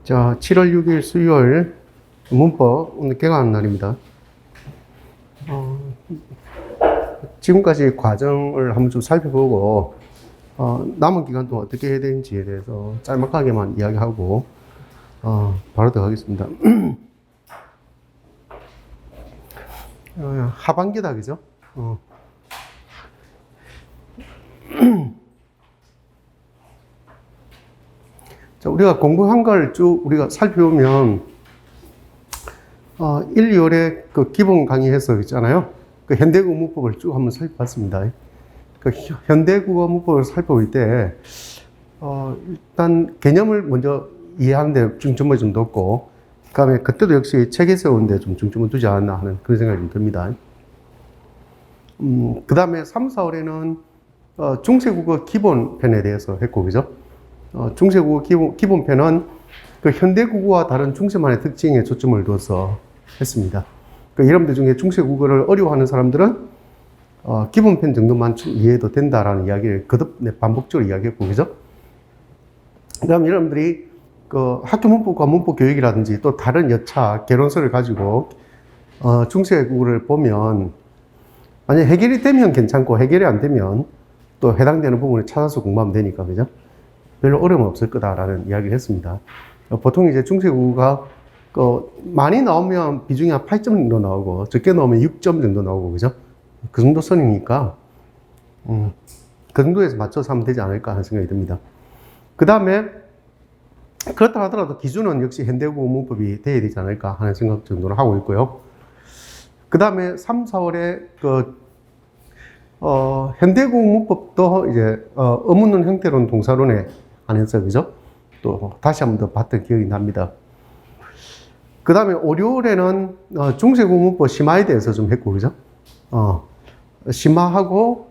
자, 7월 6일 수요일 문법 오늘 개강하는 날입니다. 지금까지 과정을 한번 좀 살펴보고 남은 기간 동안 어떻게 해야 되는지에 대해서 짤막하게만 이야기하고 바로 들어가겠습니다. 하반기다, 그죠? 자, 우리가 공부한 걸 쭉 우리가 살펴보면 1, 2월에 그 기본 강의 해석 있잖아요. 그 현대국어 문법을 쭉 한번 살펴봤습니다. 그 현대국어 문법을 살펴볼 때 일단 개념을 먼저 이해하는 데 중점을 좀 뒀고, 그 다음에 그때도 역시 책에 세우는 데 좀 중점을 두지 않았나 하는 그런 생각이 좀 듭니다. 그 다음에 3, 4월에는 중세국어 기본편에 대해서 했고, 그죠? 중세국어 기본편은 그 현대국어와 다른 중세만의 특징에 초점을 둬서 했습니다. 그 여러분들 중에 중세국어를 어려워하는 사람들은 기본편 정도만 이해해도 된다라는 이야기를 거듭 반복적으로 이야기했고, 그죠? 그 다음 여러분들이 그 학교 문법과 문법 교육이라든지 또 다른 여차 개론서를 가지고 중세국어를 보면 만약 해결이 되면 괜찮고 해결이 안 되면 또 해당되는 부분을 찾아서 공부하면 되니까, 그죠? 별로 어려움 없을 거다라는 이야기를 했습니다. 보통 이제 중세국어가 많이 나오면 비중이 한 8점 정도 나오고 적게 나오면 6점 정도 나오고, 그죠? 그 정도 선이니까 그 정도에서 맞춰서 하면 되지 않을까 하는 생각이 듭니다. 그 다음에 그렇다 하더라도 기준은 역시 현대국어 문법이 돼야 되지 않을까 하는 생각 정도를 하고 있고요. 그 다음에 3, 4월에 현대국어 문법도 이제 어문론, 형태론, 동사론에 안에서, 그죠? 또 다시 한 번 더 봤던 기억이 납니다. 그 다음에 5, 6월에는 중세국어 문법 심화에 대해서 좀 했고, 그죠? 심화하고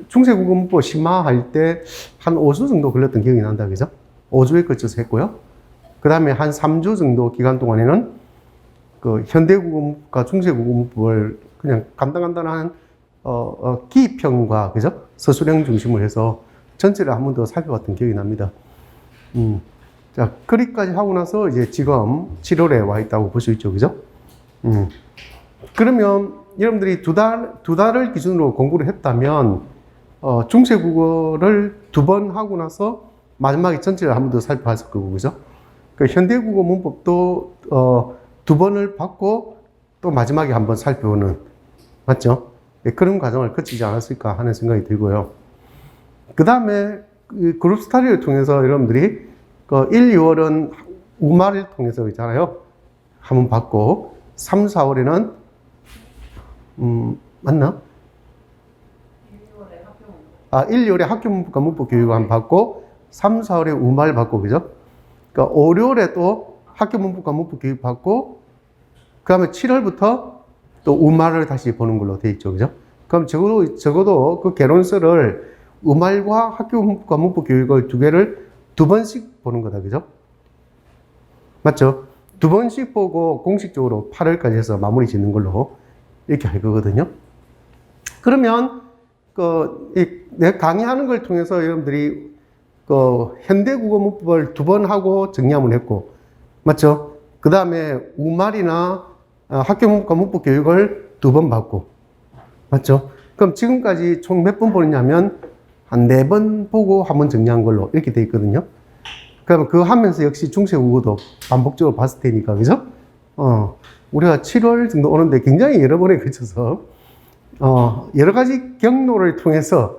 중세국어 문법 심화할 때 한 5주 정도 걸렸던 기억이 난다, 그죠? 5주에 걸쳐서 했고요. 그 다음에 한 3주 정도 기간 동안에는 그 현대국어 문법과 중세국어 문법을 그냥 간단한 기평과, 그죠? 서술형 중심으로 해서 전체를 한 번 더 살펴봤던 기억이 납니다. 자, 거기까지 하고 나서 이제 지금 7월에 와 있다고 볼 수 있죠, 그죠? 그러면 여러분들이 두 달을 기준으로 공부를 했다면 중세국어를 2번 하고 나서 마지막에 전체를 한 번 더 살펴봤을 거고, 그죠? 그 현대국어 문법도 2번을 받고 또 마지막에 한번 살펴보는, 맞죠? 네, 그런 과정을 거치지 않았을까 하는 생각이 들고요. 그 다음에 그룹 스터디를 통해서 여러분들이 1, 2월은 우마를 통해서 있잖아요. 한번 받고 3, 4월에는 맞나? 1, 2월에 학교 문법과 문법 교육을 한번 받고 3, 4월에 우마를 받고, 그죠? 그러니까 5, 6월에 또 학교 문법과 문법 교육 받고 그 다음에 7월부터 또 우마를 다시 보는 걸로 돼 있죠, 그죠? 그럼 적어도 그 개론서를 우말과 학교 문법과 문법 교육을 2개를 2번씩 보는 거다, 그죠? 맞죠? 2번씩 보고 공식적으로 8월까지 해서 마무리 짓는 걸로 이렇게 할 거거든요. 그러면 내가 강의하는 걸 통해서 여러분들이 현대국어 문법을 2번 하고 정리 한번 했고, 맞죠? 그 다음에 우말이나 학교 문법과 문법 교육을 2번 받고, 맞죠? 그럼 지금까지 총 몇 번 보느냐면 한 4번 보고 한번 정리한 걸로 이렇게 돼 있거든요. 그러면 그거 하면서 역시 중세국어도 반복적으로 봤을 테니까, 그죠? 우리가 7월 정도 오는데 굉장히 여러 번에 걸쳐서 여러 가지 경로를 통해서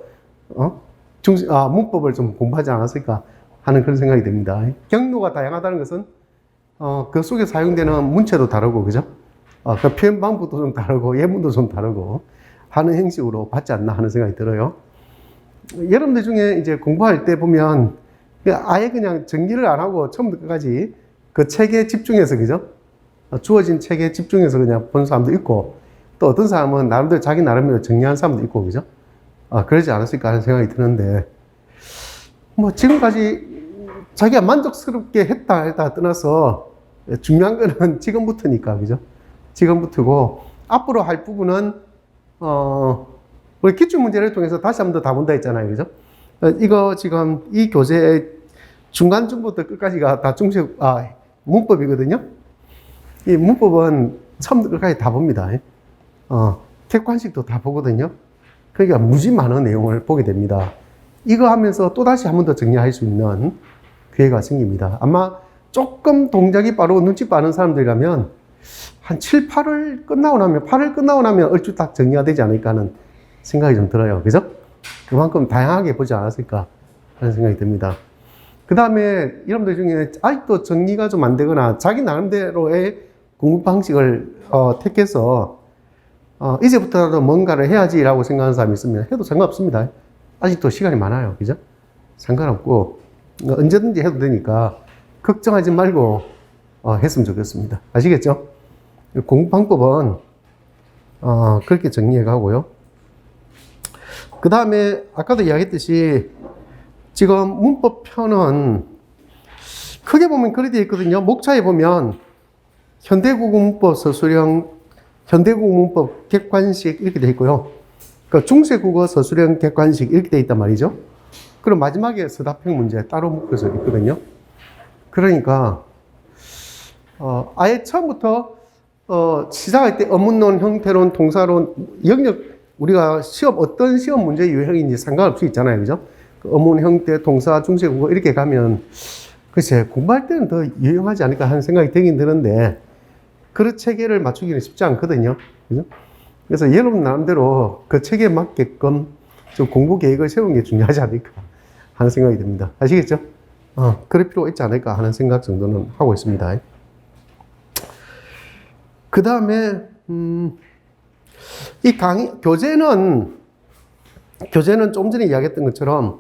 문법을 좀 공부하지 않았을까 하는 그런 생각이 듭니다. 경로가 다양하다는 것은 그 속에 사용되는 문체도 다르고, 그죠? 그 표현 방법도 좀 다르고 예문도 좀 다르고 하는 형식으로 받지 않나 하는 생각이 들어요. 여러분들 중에 이제 공부할 때 보면 아예 그냥 정리를 안 하고 처음부터 끝까지 그 책에 집중해서, 그죠? 주어진 책에 집중해서 그냥 본 사람도 있고, 또 어떤 사람은 나름대로 자기 나름대로 정리한 사람도 있고, 그죠? 그러지 않았을까 하는 생각이 드는데, 뭐 지금까지 자기가 만족스럽게 했다 떠나서 중요한 거는 지금부터니까, 그죠? 지금부터고, 앞으로 할 부분은 우리 기출 문제를 통해서 다시 한 번 더 다 본다 했잖아요, 그죠? 이거 지금 이 교재에 중간쯤부터 끝까지가 다 문법이거든요. 이 문법은 처음부터 끝까지 다 봅니다. 객관식도 다 보거든요. 그러니까 무지 많은 내용을 보게 됩니다. 이거 하면서 또다시 한 번 더 정리할 수 있는 기회가 생깁니다. 아마 조금 동작이 빠르고 눈치 빠른 사람들이라면 한 7, 8을 끝나고 나면 얼추 딱 정리가 되지 않을까 하는 생각이 좀 들어요. 그죠? 그만큼 다양하게 보지 않았을까 하는 생각이 듭니다. 그 다음에 여러분들 중에 아직도 정리가 좀 안 되거나 자기 나름대로의 공부 방식을 택해서 이제부터라도 뭔가를 해야지라고 생각하는 사람이 있으면 해도 상관없습니다. 아직도 시간이 많아요. 그죠? 상관없고 언제든지 해도 되니까 걱정하지 말고 했으면 좋겠습니다. 아시겠죠? 공부 방법은 그렇게 정리해 가고요. 그 다음에 아까도 이야기했듯이 지금 문법편은 크게 보면 그렇게 되어 있거든요. 목차에 보면 현대국어문법 서술형, 현대국어문법 객관식 이렇게 되어 있고요. 그러니까 중세국어 서술형 객관식 이렇게 되어 있단 말이죠. 그럼 마지막에 서답형 문제 따로 묶여서 있거든요. 그러니까 아예 처음부터 시작할 때 어문론, 형태론, 동사론, 영역 우리가 어떤 시험 문제 유형인지 상관없이 있잖아요. 그죠? 어문, 형태, 동사, 중세국어 이렇게 가면 글쎄 공부할 때는 더 유용하지 않을까 하는 생각이 들긴 드는데 그 체계를 맞추기는 쉽지 않거든요. 그죠? 그래서 여러분 나름대로 그 체계에 맞게끔 좀 공부 계획을 세우는 게 중요하지 않을까 하는 생각이 듭니다. 아시겠죠? 그럴 필요가 있지 않을까 하는 생각 정도는 하고 있습니다. 그 다음에 이 교재는 좀 전에 이야기했던 것처럼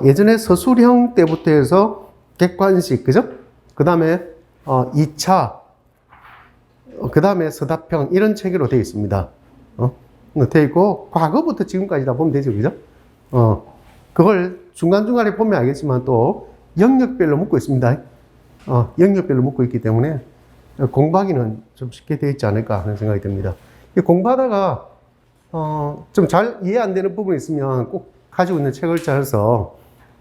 예전에 서술형 때부터 해서 객관식, 그죠? 그 다음에 2차, 그 다음에 서답형 이런 체계로 되어 있습니다. 되어 있고 과거부터 지금까지 다 보면 되죠, 그죠? 그걸 중간중간에 보면 알겠지만 또 영역별로 묶고 있습니다. 영역별로 묶고 있기 때문에 공부하기는 좀 쉽게 되어 있지 않을까 하는 생각이 듭니다. 공부하다가 좀 잘 이해 안 되는 부분이 있으면 꼭 가지고 있는 책을 짜서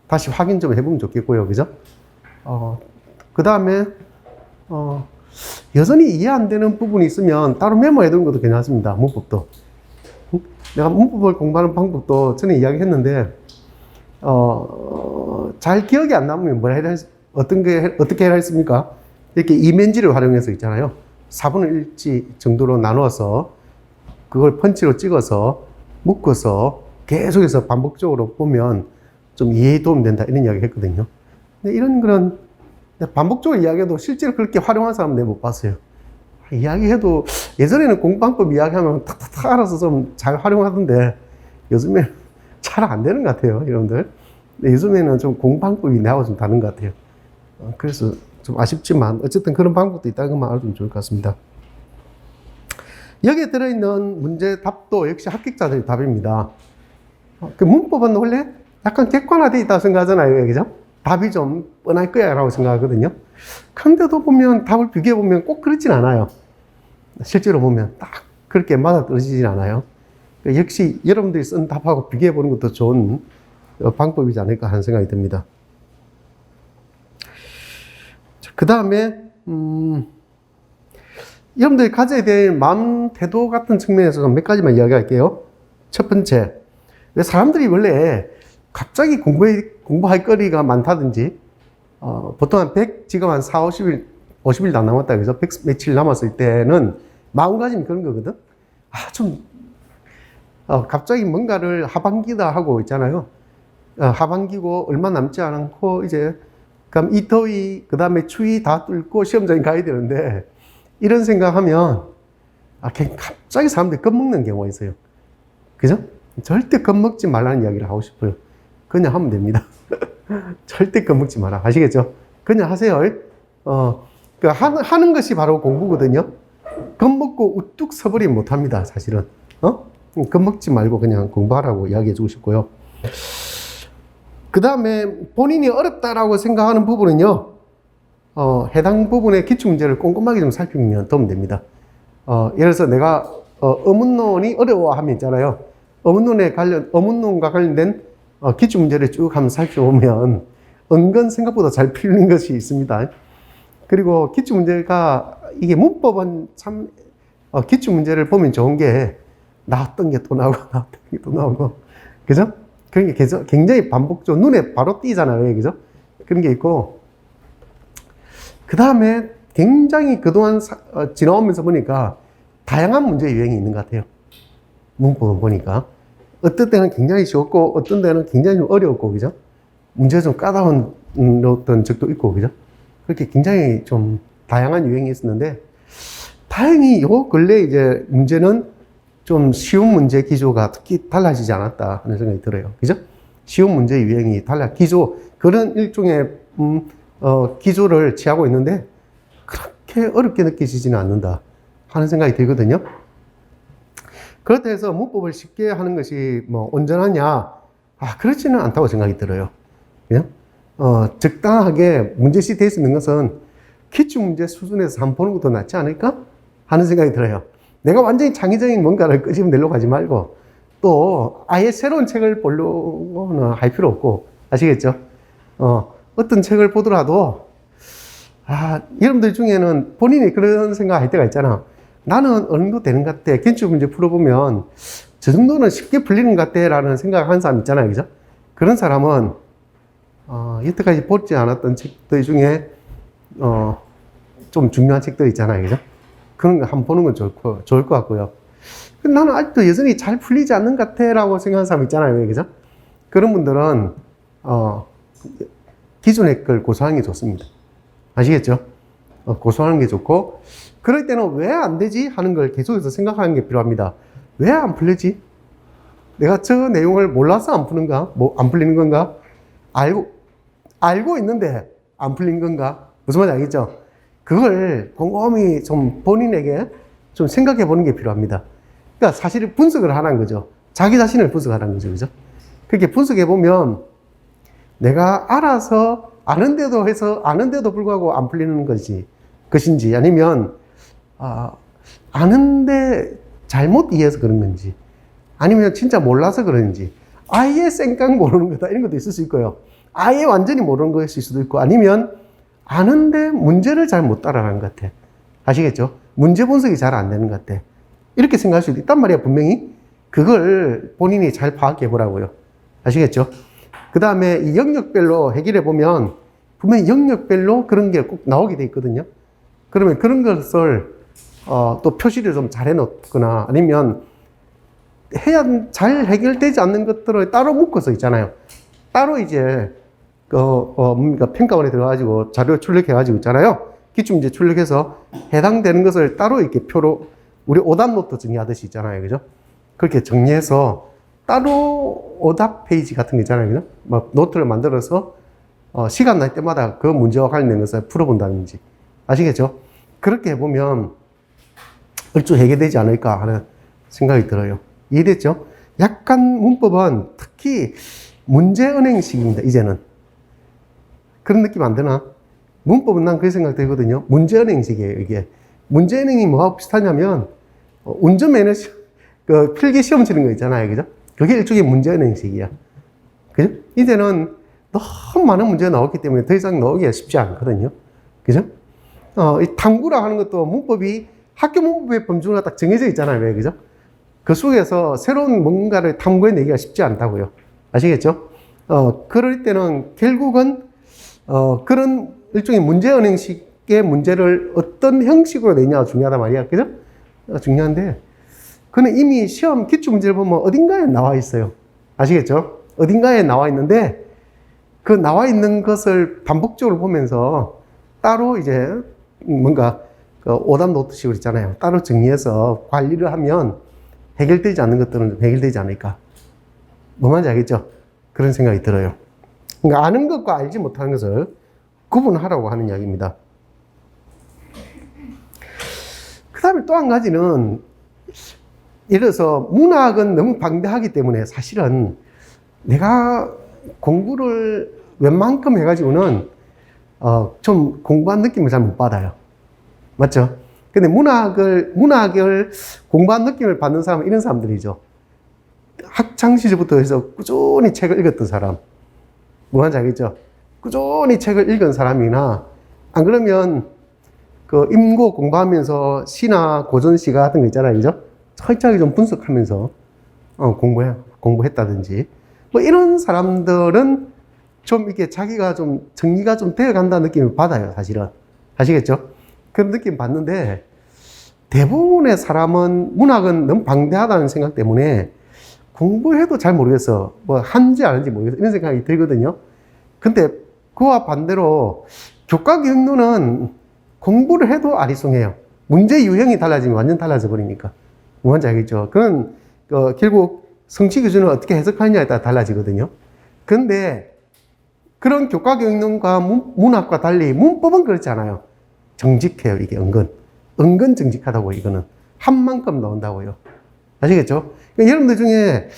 다시 확인 좀 해보면 좋겠고요. 그죠? 그 다음에 여전히 이해 안 되는 부분이 있으면 따로 메모해 두는 것도 괜찮습니다. 문법도. 내가 문법을 공부하는 방법도 전에 이야기했는데 잘 기억이 안 남으면 어떻게 해야 했습니까? 이렇게 이면지를 활용해서 있잖아요. 4분의 1지 정도로 나누어서 그걸 펀치로 찍어서 묶어서 계속해서 반복적으로 보면 좀 이해에 도움이 된다 이런 이야기 했거든요. 근데 이런 그런 반복적으로 이야기해도 실제로 그렇게 활용한 사람은 내가 못 봤어요. 이야기해도 예전에는 공부방법 이야기하면 탁탁탁 알아서 좀 잘 활용하던데 요즘에 잘 안 되는 것 같아요, 여러분들. 근데 요즘에는 좀 공부방법이 나하고 좀 다른 것 같아요. 그래서 좀 아쉽지만 어쨌든 그런 방법도 있다는 것만 알아두면 좋을 것 같습니다. 여기에 들어있는 문제 답도 역시 합격자들의 답입니다. 그 문법은 원래 약간 객관화되어 있다고 생각하잖아요, 그죠? 답이 좀 뻔할 거야 라고 생각하거든요. 그런데도 보면 답을 비교해보면 꼭 그렇진 않아요. 실제로 보면 딱 그렇게 맞아떨어지진 않아요. 역시 여러분들이 쓴 답하고 비교해보는 것도 좋은 방법이지 않을까 하는 생각이 듭니다. 그 다음에 여러분들이 가져야 될 마음, 태도 같은 측면에서 몇 가지만 이야기할게요. 첫 번째, 왜 사람들이 원래 갑자기 공부할 거리가 많다든지 보통 한 100, 지금 한 4, 50일도 안 남았다 그래서 100 며칠 남았을 때는 마음가짐이 그런 거거든. 갑자기 뭔가를 하반기다 하고 있잖아요. 하반기고 얼마 남지 않고 이제 그럼 이 더위, 그 다음에 추위 다 뚫고 시험장에 가야 되는데 이런 생각하면 그냥 갑자기 사람들이 겁먹는 경우가 있어요. 그죠? 절대 겁먹지 말라는 이야기를 하고 싶어요. 그냥 하면 됩니다. 절대 겁먹지 마라. 아시겠죠? 그냥 하세요. 하는 것이 바로 공부거든요. 겁먹고 우뚝 서버리면 못합니다. 사실은. 겁먹지 말고 그냥 공부하라고 이야기해 주고 싶고요. 그 다음에 본인이 어렵다라고 생각하는 부분은요, 해당 부분의 기출문제를 꼼꼼하게 좀 살피면 도움 됩니다. 예를 들어서 내가 어문론이 어려워하면 있잖아요. 어문론과 관련된 기출문제를 쭉 한번 살펴보면 은근 생각보다 잘 풀리는 것이 있습니다. 그리고 기출문제가, 이게 문법은 참, 기출문제를 보면 좋은 게, 나왔던 게 또 나오고, 나왔던 게 또 나오고, 그죠? 그런 게 굉장히 반복적으로 눈에 바로 띄잖아요, 그죠? 그런 게 있고, 그 다음에 굉장히 그동안 지나오면서 보니까 다양한 문제 유형이 있는 것 같아요. 문법을 보니까. 어떤 때는 굉장히 쉬웠고, 어떤 때는 굉장히 좀 어려웠고, 그죠? 문제가 좀 까다로운 어떤 적도 있고, 그죠? 그렇게 굉장히 좀 다양한 유형이 있었는데, 다행히 요 근래 이제 문제는 좀 쉬운 문제 기조가 특히 달라지지 않았다 하는 생각이 들어요. 그죠? 쉬운 문제 유형이 기조, 그런 일종의, 기조를 취하고 있는데, 그렇게 어렵게 느껴지지는 않는다 하는 생각이 들거든요. 그렇다 해서 문법을 쉽게 하는 것이 뭐 온전하냐? 그렇지는 않다고 생각이 들어요. 그냥, 적당하게 문제시 될 수 있는 것은 기출문제 수준에서 한번 보는 것도 낫지 않을까? 하는 생각이 들어요. 내가 완전히 창의적인 뭔가를 끄집어내려고 하지 말고, 또 아예 새로운 책을 보려고는 할 필요 없고, 아시겠죠? 어떤 책을 보더라도, 여러분들 중에는 본인이 그런 생각 할 때가 있잖아. 나는 어느 정도 되는 것 같아. 기출문제 풀어보면, 저 정도는 쉽게 풀리는 것 같아. 라는 생각을 하는 사람 있잖아요. 그죠? 그런 사람은, 여태까지 보지 않았던 책들 중에, 좀 중요한 책들 있잖아요. 그죠? 그런 거 한번 보는 건 좋을 것 같고요. 나는 아직도 여전히 잘 풀리지 않는 것 같아. 라고 생각하는 사람 있잖아요. 그죠? 그런 분들은, 기존의 걸 고수하는 게 좋습니다. 아시겠죠? 고수하는 게 좋고, 그럴 때는 왜 안 되지? 하는 걸 계속해서 생각하는 게 필요합니다. 왜 안 풀리지? 내가 저 내용을 몰라서 안 푸는가? 안 풀리는 건가? 알고 있는데 안 풀린 건가? 무슨 말인지 알겠죠? 그걸 곰곰이 좀 본인에게 좀 생각해 보는 게 필요합니다. 그러니까 사실 분석을 하라는 거죠. 자기 자신을 분석하라는 거죠. 그죠? 그렇게 분석해 보면 내가 알아서 아는데도 불구하고 안 풀리는 것인지, 아니면, 아는데 잘못 이해해서 그런 건지, 아니면 진짜 몰라서 그런지, 아예 쌩깡 모르는 거다. 이런 것도 있을 수 있고요. 아예 완전히 모르는 것일 수도 있고, 아니면 아는데 문제를 잘 못 따라가는 것 같아. 아시겠죠? 문제 분석이 잘 안 되는 것 같아. 이렇게 생각할 수도 있단 말이야, 분명히. 그걸 본인이 잘 파악해 보라고요. 아시겠죠? 그 다음에 이 영역별로 해결해 보면 분명히 영역별로 그런 게 꼭 나오게 돼 있거든요. 그러면 그런 것을 또 표시를 좀 잘 해놓거나, 아니면 잘 해결되지 않는 것들을 따로 묶어서 있잖아요. 따로 이제 평가원에 들어가지고 자료 출력해가지고 있잖아요. 기출문제 출력해서 해당되는 것을 따로 이렇게 표로, 우리 오답 노트 정리하듯이 있잖아요. 그죠? 그렇게 정리해서 따로 오답 페이지 같은 거 있잖아요. 그죠? 막 노트를 만들어서 시간 날 때마다 그 문제와 관련된 것을 풀어본다든지. 아시겠죠? 그렇게 해보면 얼추 해결되지 않을까 하는 생각이 들어요. 이해됐죠? 약간 문법은 특히 문제은행식입니다. 이제는. 그런 느낌 안 드나? 문법은 난 그렇게 생각되거든요. 문제은행식이에요, 이게. 문제은행이 뭐하고 비슷하냐면, 운전면허 필기 시험 치는 거 있잖아요. 그죠? 그게 일종의 문제은행식이야. 그죠? 이제는 너무 많은 문제가 나왔기 때문에 더 이상 나오기가 쉽지 않거든요. 그죠? 이 탐구라 하는 것도 문법이 학교 문법의 범주가 딱 정해져 있잖아요. 왜, 그죠? 그 속에서 새로운 뭔가를 탐구해내기가 쉽지 않다고요. 아시겠죠? 그럴 때는 결국은, 그런 일종의 문제은행식의 문제를 어떤 형식으로 내냐가 중요하단 말이야. 그죠? 중요한데, 그는 이미 시험 기출문제를 보면 어딘가에 나와 있어요. 아시겠죠? 어딘가에 나와 있는데, 그 나와 있는 것을 반복적으로 보면서 따로 이제 뭔가 오답 노트식으로 있잖아요. 따로 정리해서 관리를 하면 해결되지 않는 것들은 좀 해결되지 않을까. 뭐 말인지 알겠죠? 그런 생각이 들어요. 그러니까 아는 것과 알지 못하는 것을 구분하라고 하는 이야기입니다. 그 다음에 또 한 가지는, 예를 들어서 문학은 너무 방대하기 때문에 사실은 내가 공부를 웬만큼 해가지고는 좀 공부한 느낌을 잘 못 받아요. 맞죠? 근데 문학을 공부한 느낌을 받는 사람은 이런 사람들이죠. 학창 시절부터 해서 꾸준히 책을 읽었던 사람. 뭐 하는지 알겠죠? 꾸준히 책을 읽은 사람이나, 안 그러면 그 임고 공부하면서 시나 고전시 같은 거 있잖아요. 그죠? 철저하게 좀 분석하면서 공부했다든지. 뭐 이런 사람들은 좀 이렇게 자기가 좀 정리가 좀 되어 간다는 느낌을 받아요, 사실은. 아시겠죠? 그런 느낌 받는데, 대부분의 사람은 문학은 너무 방대하다는 생각 때문에 공부해도 잘 모르겠어. 뭐 한지 아는지 모르겠어. 이런 생각이 들거든요. 근데 그와 반대로 교과교육론은 공부를 해도 아리송해요. 문제 유형이 달라지면 완전 달라져 버리니까. 뭔지 알겠죠? 그건 결국 성취 기준을 어떻게 해석하느냐에 따라 달라지거든요. 근데 그런 교과교육론과 문학과 달리 문법은 그렇지 않아요. 정직해요, 이게 은근 정직하다고, 이거는. 한 만큼 나온다고요. 아시겠죠? 그러니까 여러분들 중에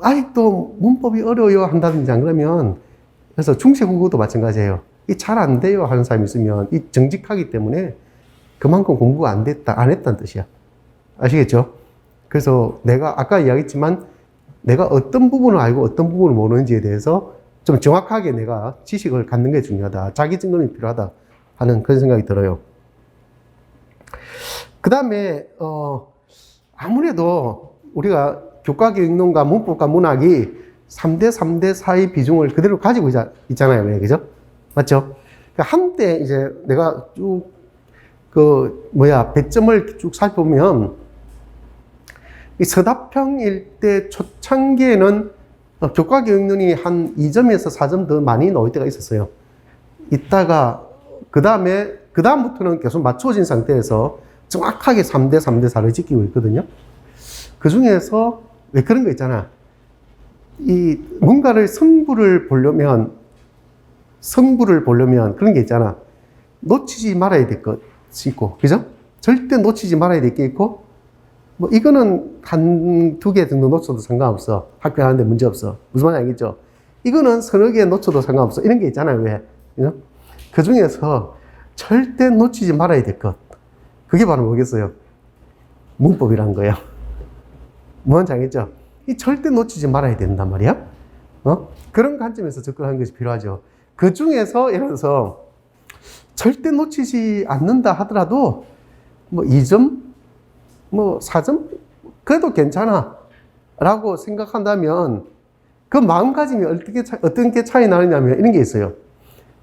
아직도 문법이 어려워요 한다든지, 안 그러면, 그래서 중세국어도 마찬가지예요. 이 잘 안 돼요 하는 사람이 있으면 이 정직하기 때문에 그만큼 공부가 안 했다는 뜻이야. 아시겠죠? 그래서 내가 아까 이야기했지만 내가 어떤 부분을 알고 어떤 부분을 모르는지에 대해서 좀 정확하게 내가 지식을 갖는 게 중요하다. 자기 증명이 필요하다 하는 그런 생각이 들어요. 그 다음에 아무래도 우리가 교과교육론과 문법과 문학이 3대 3대 4의 비중을 그대로 가지고 있잖아요. 왜, 그죠? 맞죠? 그러니까 한때 이제 내가 쭉 배점을 쭉 살펴보면 이 서다평 일대 초창기에는 교과교육론이 한 2점에서 4점 더 많이 나올 때가 있었어요. 이따가 그다음부터는 계속 맞춰진 상태에서 정확하게 3대 3대 4를 지키고 있거든요. 그 중에서 왜 그런 거 있잖아. 이 뭔가를 성부를 보려면 그런 게 있잖아. 놓치지 말아야 될 것이 있고, 그죠? 절대 놓치지 말아야 될 게 있고, 뭐 이거는 한 두 개 정도 놓쳐도 상관없어. 학교 하는데 문제 없어. 무슨 말인지 알겠죠? 이거는 서너 개 놓쳐도 상관없어. 이런 게 있잖아요. 왜? 그 중에서 절대 놓치지 말아야 될 것. 그게 바로 뭐겠어요? 문법이란 거예요. 뭔지 알겠죠? 이 절대 놓치지 말아야 된단 말이야. 그런 관점에서 접근하는 것이 필요하죠. 그 중에서 예를 들어서 절대 놓치지 않는다 하더라도 뭐 2점, 뭐 4점 그래도 괜찮아 라고 생각한다면 그 마음가짐이 어떤 게 차이 나느냐면 이런 게 있어요.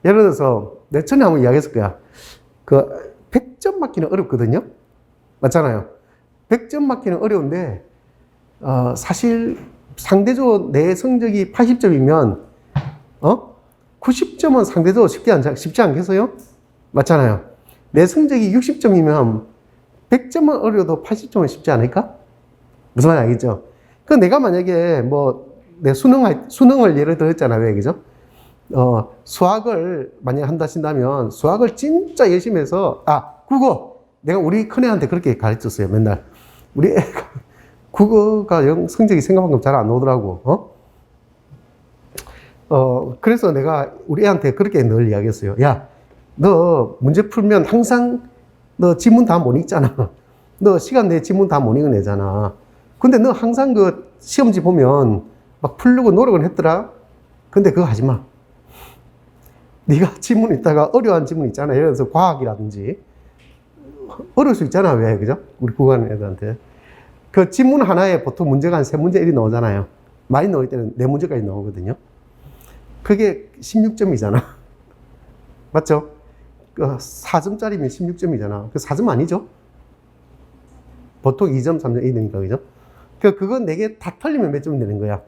예를 들어서 내가 전에 한번 이야기했을 거야. 100점 맞기는 어렵거든요. 맞잖아요. 100점 맞기는 어려운데 사실 상대적으로 내 성적이 80점이면 90점은 상대적으로 쉽지 않겠어요? 맞잖아요. 내 성적이 60점이면 100점은 어려도 80점은 쉽지 않을까? 무슨 말인지 알겠죠? 그 내가 만약에 내 수능을 예를 들었잖아요. 왜, 그죠? 수학을 만약에 한다 신다면 수학을 진짜 열심히 해서 국어 내가 우리 큰애한테 그렇게 가르쳤어요. 맨날 우리 애가 국어가 성적이 생각만큼 잘 안 오더라고. 그래서 내가 우리 애한테 그렇게 늘 이야기했어요. 야, 너 문제 풀면 항상 너 지문 다 못 읽잖아. 너 시간 내에 지문 다 못 읽은 애잖아. 근데 너 항상 그 시험지 보면 막 풀려고 노력은 했더라. 근데 그거 하지 마. 네가 지문 읽다가 어려운 지문 있잖아. 예를 들어서 과학이라든지 어려울 수 있잖아. 왜, 그죠? 우리 국어하는 애들한테. 그 지문 하나에 보통 문제가 한 3문제 1이 나오잖아요. 많이 나올 때는 4문제까지 나오거든요. 그게 16점이잖아. 맞죠? 4점짜리면 16점이잖아. 그 4점 아니죠? 보통 2점, 3점, 1이니까, 그죠? 그건 4개 다 틀리면 몇 점 되는 거야?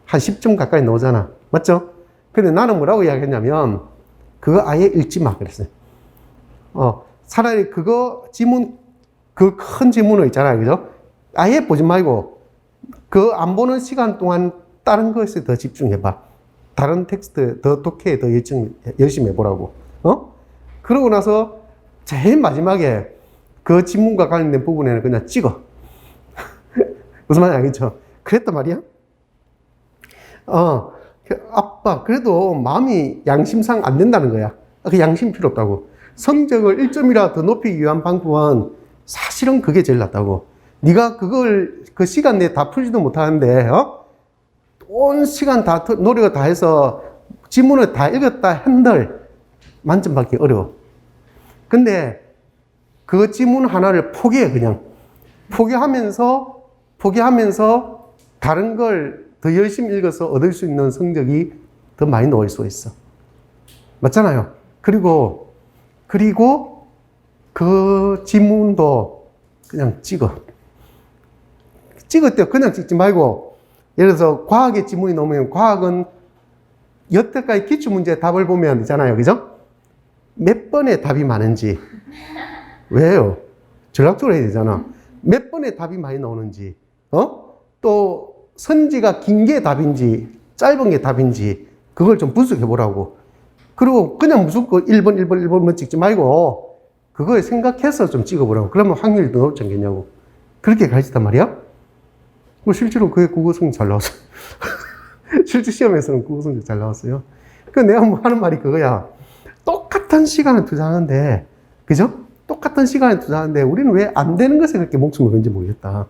한 10점 가까이 나오잖아. 맞죠? 근데 나는 뭐라고 이야기했냐면, 그거 아예 읽지 마. 그랬어요. 차라리 그거 지문, 그 큰 지문을 있잖아요. 그죠? 아예 보지 말고, 그 안 보는 시간 동안 다른 것에 더 집중해봐. 다른 텍스트, 더 독해에 더 열심히 해보라고. 그러고 나서 제일 마지막에 그 지문과 관련된 부분에는 그냥 찍어. 무슨 말인지 알겠죠? 그랬단 말이야? 아빠, 그래도 마음이 양심상 안 된다는 거야. 그 양심 필요 없다고. 성적을 1점이라 더 높이기 위한 방법은 사실은 그게 제일 낫다고. 네가 그걸 그 시간 내에 다 풀지도 못하는데, 온 시간 다 노력을 다 해서 지문을 다 읽었다 한들 만점 받기 어려워. 근데 그 지문 하나를 포기해, 그냥. 포기하면서 다른 걸 더 열심히 읽어서 얻을 수 있는 성적이 더 많이 나올 수 있어. 맞잖아요. 그리고 그 지문도 그냥 찍어. 찍을 때 그냥 찍지 말고, 예를 들어서 과학의 지문이 나오면 과학은 여태까지 기출문제 답을 보면 있잖아요. 그죠? 몇 번의 답이 많은지. 왜요? 전략적으로 해야 되잖아. 몇 번의 답이 많이 나오는지. 또 선지가 긴 게 답인지 짧은 게 답인지 그걸 좀 분석해 보라고. 그리고 그냥 무조건 1번만 찍지 말고 그거에 생각해서 좀 찍어보라고. 그러면 확률이 더 높지 않겠냐고. 그렇게 가르치단 말이야. 뭐 실제로 그게 국어 성적 잘 나왔어요. 실제 시험에서는 국어 성적 잘 나왔어요. 그 내가 뭐 하는 말이 그거야. 똑같은 시간을 투자하는데, 그죠? 똑같은 시간을 투자하는데 우리는 왜 안 되는 것에 그렇게 목숨을 걸는지 모르겠다.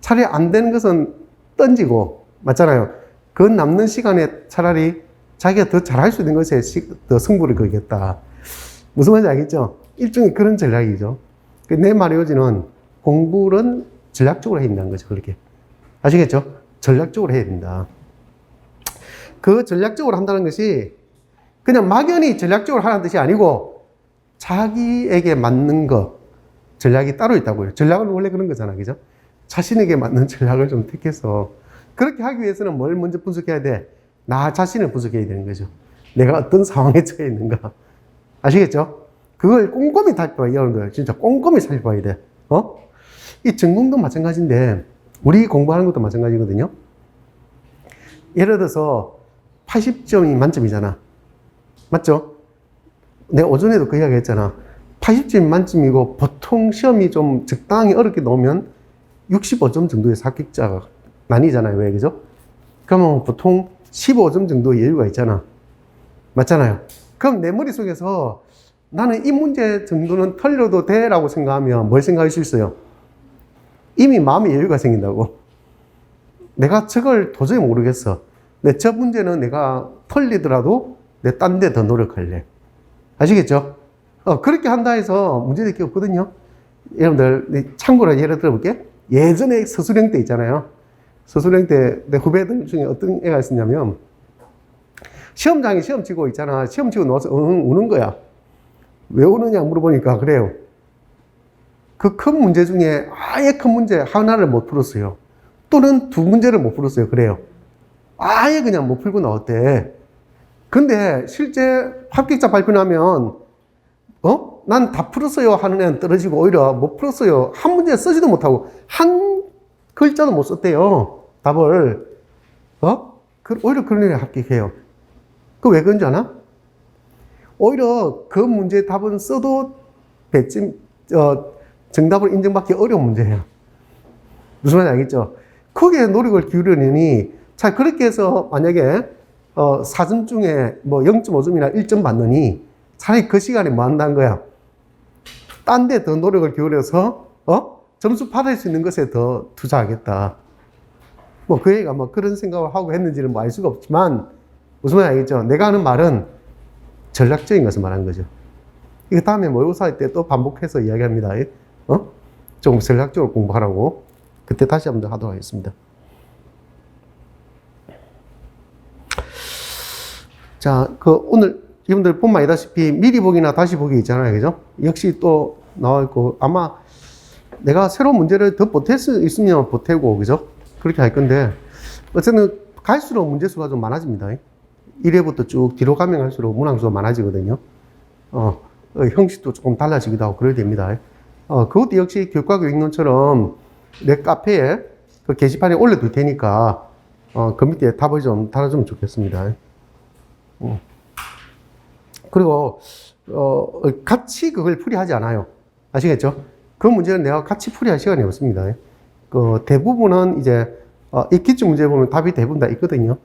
차라리 안 되는 것은 던지고, 맞잖아요. 그 남는 시간에 차라리 자기가 더 잘할 수 있는 것에 더 승부를 걸겠다. 무슨 말인지 알겠죠? 일종의 그런 전략이죠. 내 말의 요지는 공부는 전략적으로 해야 된다는 거죠. 그렇게. 아시겠죠? 전략적으로 해야 된다. 그 전략적으로 한다는 것이 그냥 막연히 전략적으로 하라는 뜻이 아니고 자기에게 맞는 것, 전략이 따로 있다고요. 전략은 원래 그런 거잖아. 그죠? 자신에게 맞는 전략을 좀 택해서 그렇게 하기 위해서는 뭘 먼저 분석해야 돼? 나 자신을 분석해야 되는 거죠. 내가 어떤 상황에 처해 있는가. 아시겠죠? 그걸 꼼꼼히 살펴봐야 돼, 여러분들. 진짜 꼼꼼히 살펴봐야 돼. 이 전공도 마찬가지인데 우리 공부하는 것도 마찬가지거든요. 예를 들어서 80점이 만점이잖아. 맞죠? 내가 오전에도 그 이야기 했잖아. 80점이 만점이고 보통 시험이 좀 적당히 어렵게 나오면 65점 정도의 합격자가 나뉘잖아요. 왜, 그죠? 그러면 보통 15점 정도의 여유가 있잖아. 맞잖아요. 그럼 내 머릿속에서 나는 이 문제 정도는 털려도 돼 라고 생각하면 뭘 생각할 수 있어요? 이미 마음의 여유가 생긴다고. 내가 저걸 도저히 모르겠어. 근데 저 문제는 내가 털리더라도 내 딴 데 더 노력할래. 아시겠죠? 그렇게 한다 해서 문제될 게 없거든요. 여러분들, 참고로 예를 들어볼게. 예전에 서술형 때 있잖아요. 서술형 때 내 후배들 중에 어떤 애가 있었냐면 시험장에 시험 치고 있잖아. 시험 치고 나와서 우는 거야. 왜 우느냐 물어보니까 그래요. 그 큰 문제 중에 아예 큰 문제 하나를 못 풀었어요. 또는 두 문제를 못 풀었어요. 그래요. 아예 그냥 못 풀고 나왔대. 근데 실제 합격자 발표 나면 난 다 풀었어요 하는 애는 떨어지고 오히려 못 풀었어요. 한 문제 쓰지도 못하고 한 글자도 못 썼대요. 답을. 오히려 그런 애를 합격해요. 그 왜 그런지 아나? 오히려 그 문제 답은 써도 정답을 인정받기 어려운 문제예요. 무슨 말인지 알겠죠? 거기에 노력을 기울이니 자 그렇게 해서 만약에 4점 중에 뭐 0.5점이나 1점 받느니 차라리 그 시간에 뭐 한다는 거야? 딴 데 더 노력을 기울여서 점수 받을 수 있는 것에 더 투자하겠다. 뭐 그 애가 뭐 그런 생각을 하고 했는지는 뭐 알 수가 없지만 무슨 말인지 알겠죠? 내가 하는 말은 전략적인 것을 말하는 거죠. 이거 다음에 모의고사 할 때 또 반복해서 이야기합니다. 조금 전략적으로 공부하라고. 그때 다시 한번 하도록 하겠습니다. 자, 오늘 여러분들 보면 알다시피 미리 보기나 다시 보기 있잖아요. 그죠? 역시 또 나와 있고 아마 내가 새로운 문제를 더 보탤 수 있으면 보태고, 그죠? 그렇게 할 건데 어쨌든 갈수록 문제 수가 좀 많아집니다. 1회부터 쭉 뒤로 가면 갈수록 문항수가 많아지거든요. 형식도 조금 달라지기도 하고 그래야 됩니다. 그것도 역시 교과교육론처럼 내 카페에 그 게시판에 올려둘 테니까 그 밑에 답을 좀 달아주면 좋겠습니다. 그리고 같이 그걸 풀이하지 않아요. 아시겠죠? 그 문제는 내가 같이 풀이할 시간이 없습니다. 대부분은 이제 이 기출 문제 보면 답이 대부분 다 있거든요.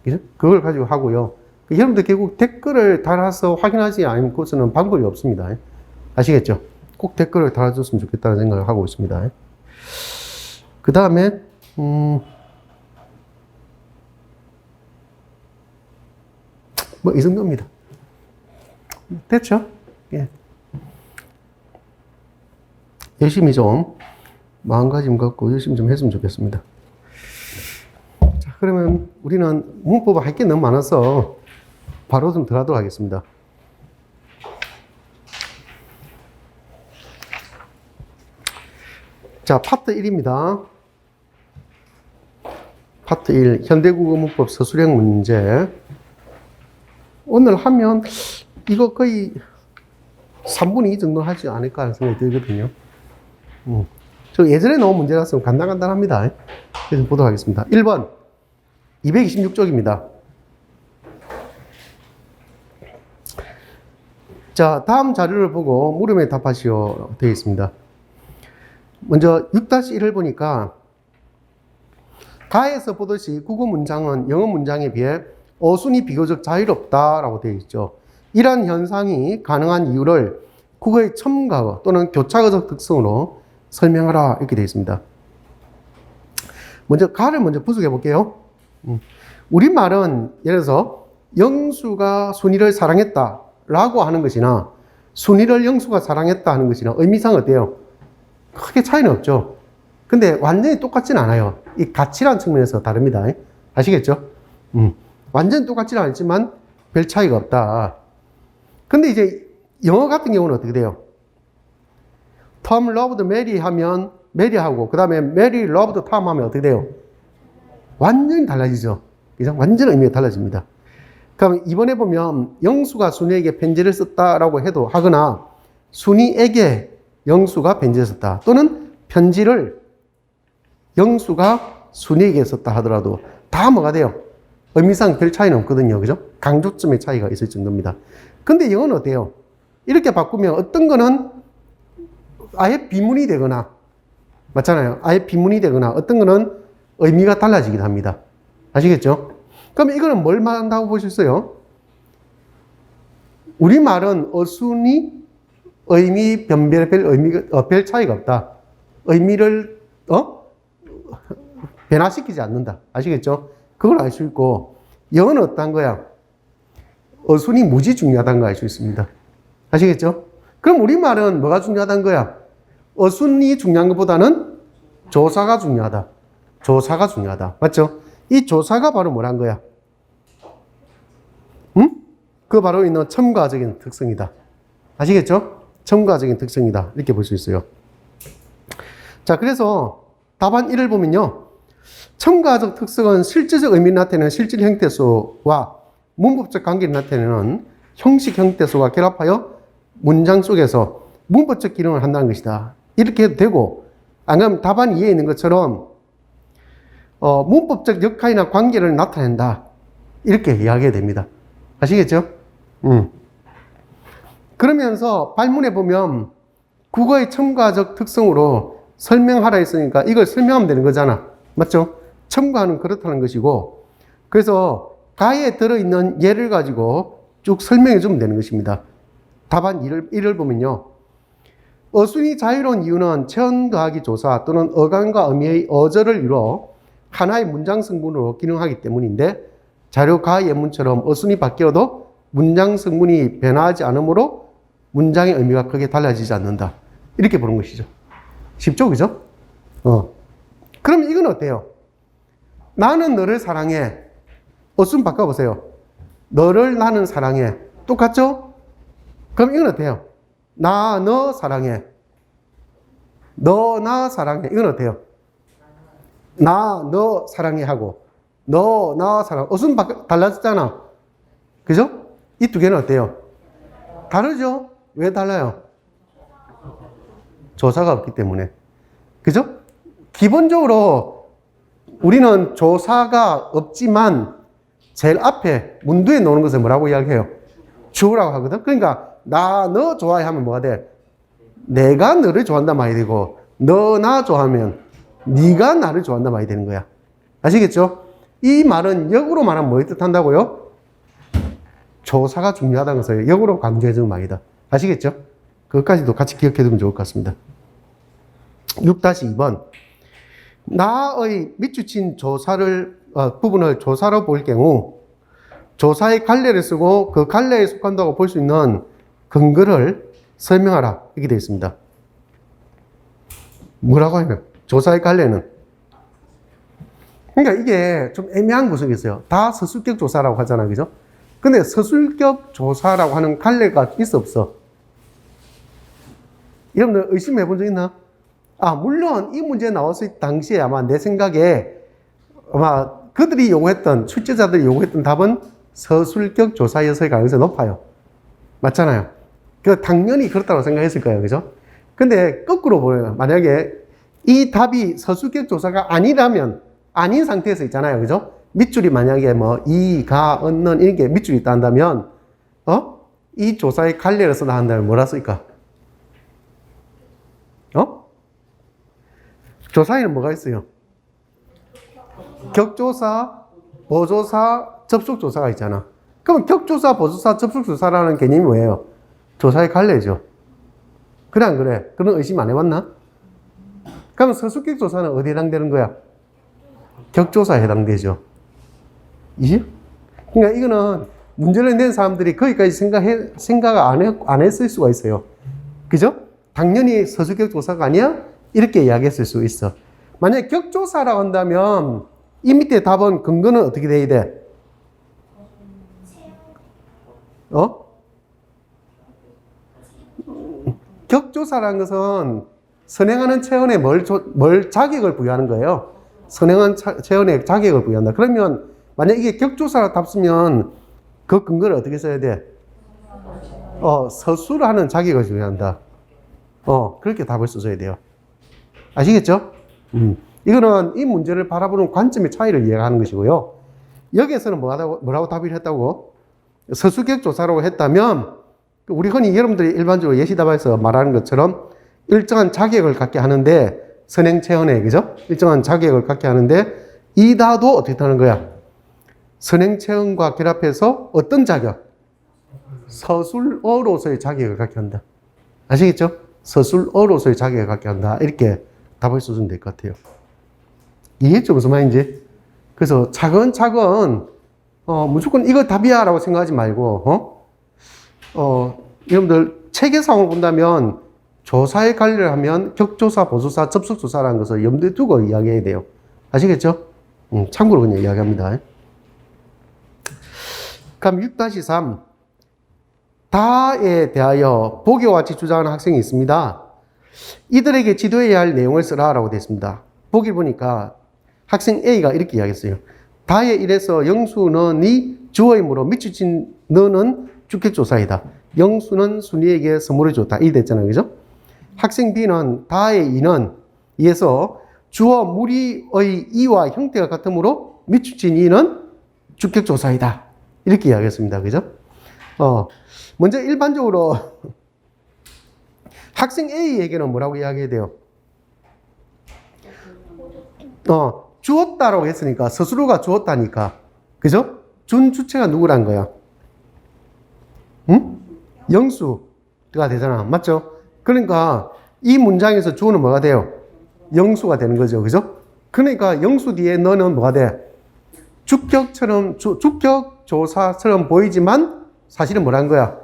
그죠? 그걸 가지고 하고요. 여러분들 결국 댓글을 달아서 확인하지 않고서는 방법이 없습니다. 아시겠죠? 꼭 댓글을 달아줬으면 좋겠다는 생각을 하고 있습니다. 그 다음에 뭐 이 정도입니다. 됐죠? 예. 열심히 좀 마음가짐 갖고 열심히 좀 했으면 좋겠습니다. 자, 그러면 우리는 문법 할 게 너무 많아서 바로 좀 들어가도록 하겠습니다. 자, 파트 1입니다. 파트 1, 현대국어 문법 서술형 문제. 오늘 하면 이거 거의 3분의 2 정도 하지 않을까 하는 생각이 들거든요. 저 예전에 나온 문제라서 간단합니다. 그래서 보도록 하겠습니다. 1번, 226쪽입니다. 자, 다음 자료를 보고 물음에 답하시오 되어 있습니다. 먼저 6-1을 보니까 가에서 보듯이 국어 문장은 영어 문장에 비해 어순이 비교적 자유롭다라고 되어 있죠. 이러한 현상이 가능한 이유를 국어의 첨가어 또는 교차어적 특성으로 설명하라 이렇게 되어 있습니다. 먼저 가를 먼저 분석해 볼게요. 우리말은 예를 들어서 영수가 순이를 사랑했다라고 하는 것이나 순이를 영수가 사랑했다 하는 것이나 의미상 어때요? 크게 차이는 없죠. 근데 완전히 똑같진 않아요. 이 가치란 측면에서 다릅니다. 아시겠죠? 완전히 똑같지는 않지만 별 차이가 없다. 근데 이제 영어 같은 경우는 어떻게 돼요? Tom loved Mary 하면 Mary하고 그 다음에 Mary loved Tom 하면 어떻게 돼요? 완전히 달라지죠. 그죠? 완전 의미가 달라집니다. 그럼 이번에 보면 영수가 순이에게 편지를 썼다라고 해도 하거나 순이에게 영수가 편지를 썼다 또는 편지를 영수가 순이에게 썼다 하더라도 다 뭐가 돼요? 의미상 별 차이는 없거든요. 그죠? 강조점의 차이가 있을 정도입니다. 근데 영어는 어때요? 이렇게 바꾸면 어떤 거는 아예 비문이 되거나 맞잖아요. 아예 비문이 되거나 어떤 거는 의미가 달라지기도 합니다. 아시겠죠? 그럼 이거는 뭘 말한다고 보셨어요? 우리말은 어순이 의미 별 차이가 없다. 의미를 변화시키지 않는다. 아시겠죠? 그걸 알 수 있고 영어는 어떤 거야? 어순이 무지 중요하다는 걸 알 수 있습니다. 아시겠죠? 그럼 우리말은 뭐가 중요하다는 거야? 어순이 중요한 것보다는 조사가 중요하다. 조사가 중요하다. 맞죠? 이 조사가 바로 뭐란 거야? 그 바로 있는 첨가적인 특성이다. 아시겠죠? 첨가적인 특성이다. 이렇게 볼 수 있어요. 자, 그래서 답안 1을 보면요. 첨가적 특성은 실질적 의미를 나타내는 실질 형태소와 문법적 관계를 나타내는 형식 형태소가 결합하여 문장 속에서 문법적 기능을 한다는 것이다. 이렇게 해도 되고, 안 그러면 답안 2에 있는 것처럼 문법적 역할이나 관계를 나타낸다. 이렇게 이야기해야 됩니다. 아시겠죠? 그러면서 발문에 보면 국어의 첨가적 특성으로 설명하라 했으니까 이걸 설명하면 되는 거잖아. 맞죠? 첨가는 그렇다는 것이고, 그래서 가에 들어있는 예를 가지고 쭉 설명해 주면 되는 것입니다. 답안 1을 보면요. 어순이 자유로운 이유는 체언 더하기 조사 또는 어감과 의미의 어절을 이루어 하나의 문장 성분으로 기능하기 때문인데 자료 가 예문처럼 어순이 바뀌어도 문장 성분이 변화하지 않으므로 문장의 의미가 크게 달라지지 않는다. 이렇게 보는 것이죠. 쉽죠? 그죠? 그럼 이건 어때요? 나는 너를 사랑해. 어순 바꿔보세요. 너를 나는 사랑해. 똑같죠? 그럼 이건 어때요? 너 사랑해. 나 사랑해. 이건 어때요? 너 사랑해 하고 나 사랑. 어순 달라졌잖아. 그죠? 이 두 개는 어때요? 다르죠? 왜 달라요? 조사가 없기 때문에. 그죠? 기본적으로 우리는 조사가 없지만 제일 앞에 문두에 놓는 것을 뭐라고 이야기해요? 주어라고 하거든. 그러니까 너 좋아해 하면 뭐가 돼? 내가 너를 좋아한단 말이 되고 너 나 좋아하면 네가 나를 좋아한단 말이 되는 거야. 아시겠죠? 이 말은 역으로 말하면 뭘 뜻한다고요? 조사가 중요하다는 것을 역으로 강조해주는 말이다. 아시겠죠? 그것까지도 같이 기억해두면 좋을 것 같습니다. 6-2번. 나의 밑줄친 부분을 조사로 볼 경우 조사의 갈래를 쓰고 그 갈래에 속한다고 볼 수 있는 근거를 설명하라. 이렇게 되어 있습니다. 뭐라고 하면 조사의 갈래는. 그러니까 이게 좀 애매한 구석이 있어요. 다 서술격 조사라고 하잖아요. 그죠? 근데 서술격 조사라고 하는 갈래가 있어, 없어? 여러분들 의심해 본 적 있나? 물론 이 문제 나왔을 당시에 아마 내 생각에 아마 그들이 요구했던, 출제자들이 요구했던 답은 서술격 조사였을 가능성이 높아요. 맞잖아요. 당연히 그렇다고 생각했을 거예요. 그죠? 근데 거꾸로 보여요. 만약에 이 답이 서술격 조사가 아니라면, 아닌 상태에서 있잖아요. 그죠? 밑줄이 만약에 이, 가, 는 이렇게 밑줄이 있다 한다면, 이 조사의 갈래를 써나 한다면 뭐라 쓸까? 조사에는 뭐가 있어요? 격조사, 보조사, 접속조사가 있잖아. 그럼 격조사, 보조사, 접속조사라는 개념이 뭐예요? 조사의 갈래죠. 그래, 안 그래? 그런 의심 안 해봤나? 그러면 서술격 조사는 어디에 해당되는 거야? 격조사에 해당되죠. 이지? 그러니까 이거는 문제를 낸 사람들이 거기까지 생각 안 했을 수가 있어요. 그죠? 당연히 서술격 조사가 아니야? 이렇게 이야기했을 수 있어. 만약에 격조사라고 한다면 이 밑에 답은 근거는 어떻게 돼야 돼? 격조사라는 것은 선행하는 체온에 뭘 자격을 부여하는 거예요. 선행한 체온에 자격을 부여한다. 그러면 만약 이게 격조사라 답 쓰면 그 근거를 어떻게 써야 돼? 서술하는 자격을 부여한다. 그렇게 답을 써줘야 돼요. 아시겠죠? 이거는 이 문제를 바라보는 관점의 차이를 이해하는 것이고요. 여기에서는 뭐라고 답을 했다고? 서술격 조사라고 했다면, 우리 흔히 여러분들이 일반적으로 예시답안에서 말하는 것처럼 일정한 자격을 갖게 하는데, 선행체언에, 그죠? 일정한 자격을 갖게 하는데, 이다도 어떻게 하는 거야? 선행체언과 결합해서 어떤 자격? 서술어로서의 자격을 갖게 한다. 아시겠죠? 서술어로서의 자격을 갖게 한다. 이렇게 답을 써주면 될 것 같아요. 이해했죠? 무슨 말인지? 그래서 차근차근, 무조건 이거 답이야 라고 생각하지 말고, 여러분들 체계상으로 본다면 조사의 관리를 하면 격조사, 보조사, 접속조사라는 것을 염두에 두고 이야기해야 돼요. 아시겠죠? 참고로 그냥 이야기합니다. 그럼 6-3. 다에 대하여 보기와 같이 주장하는 학생이 있습니다. 이들에게 지도해야 할 내용을 쓰라 라고 되어 있습니다. 보기 보니까 학생 A가 이렇게 이야기했어요. 다의 1에서 영수는이 주어이므로 밑줄친 너는 주격조사이다. 영수는 순이에게 선물을 줬다. 이 됐잖아요. 그죠? 학생 B는 다의 2는 2에서 주어 무리의 이와 형태가 같으므로 밑줄친 2는 주격조사이다. 이렇게 이야기했습니다. 그죠? 먼저 일반적으로 학생 A에게는 뭐라고 이야기해야 돼요? 주었다라고 했으니까, 스스로가 주었다니까. 그죠? 준 주체가 누구란 거야? 응? 영수가 되잖아. 맞죠? 그러니까 이 문장에서 주어는 뭐가 돼요? 영수가 되는 거죠. 그죠? 그러니까 영수 뒤에 너는 뭐가 돼? 주격조사처럼 보이지만 사실은 뭐란 거야?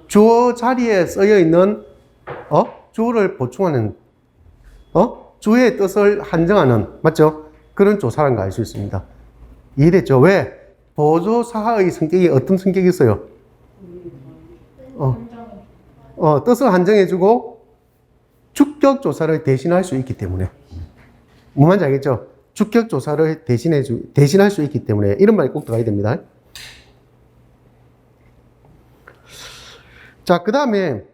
주어 자리에 쓰여 있는 주어를 보충하는 주어의 뜻을 한정하는, 맞죠? 그런 조사라는 거 알 수 있습니다. 이해됐죠? 왜? 보조사의 성격이 어떤 성격이 있어요? 뜻을 한정해주고 주격 조사를 대신할 수 있기 때문에. 뭔지 알겠죠? 주격 조사를 대신할 수 있기 때문에 이런 말이 꼭 들어가야 됩니다. 자, 그 다음에